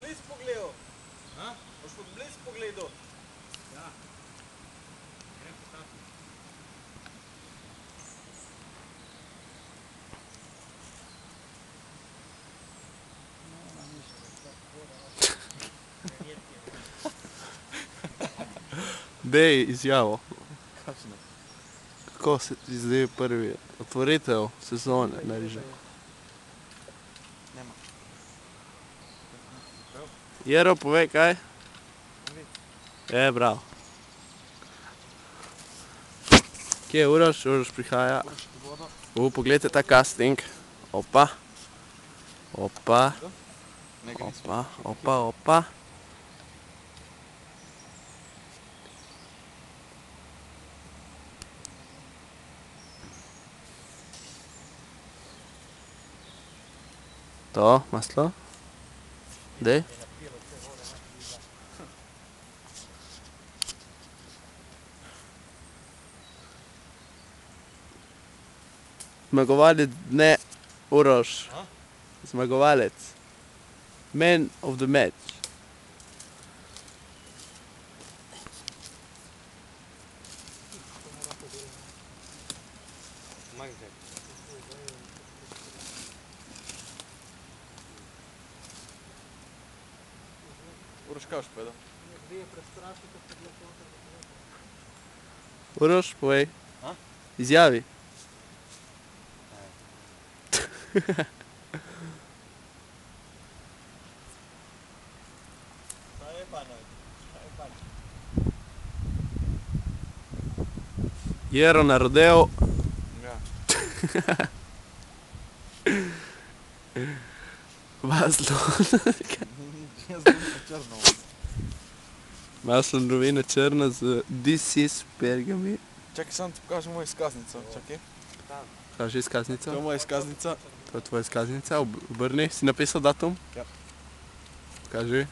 blizu pogledal. A? Boš pod blizu pogledal. Ja. Grem po tatu. Dej izjavo. Kakšno? Kako se ti zdaj prvi otvoritev sezone na Riža? Nema. Jero, povej kaj? Bravo. Kje je Uroš? Uroš prihaja. Poglejte ta casting. Opa. Opa. Opa, opa, opa. To, maslo. Dej. Zmagovalec dne Uroš. Zmagovalec. Man of the match. Uroš, kaj boš povedal? Uroš, povej. A? Izjavi. Kaj je pa noj? Kaj je pa noj? Jero na rodeo. Ja. Maslo. Jaz bom pa črno. Maslo novina črna z This is Pergami. Čakaj, samo ti pokažem mojo izkaznico. Čakaj. Kaži izkaznico. To je moja izkaznica. To je tvoja izkaznica. Obrni. Si napisal datum? Ja. Pokaži.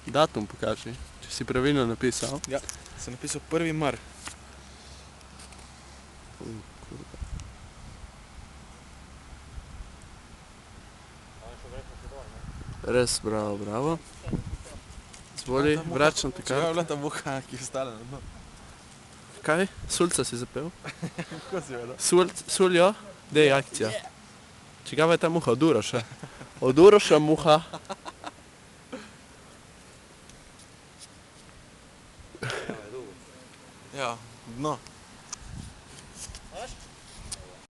Datum pokaži. Če si pravilno napisal. Ja. Sem napisal 1. mar. Res, bravo, bravo. Zvoli, vračam te Čakaj, je kar. bila ta muha, ki je ostala na dnu. Kaj? Sulca si zapel? Kako si vedel? Suljo? Dej, akcija. Čigava je ta muha? Od Uroša. Od Uroša muha. Ja, dno.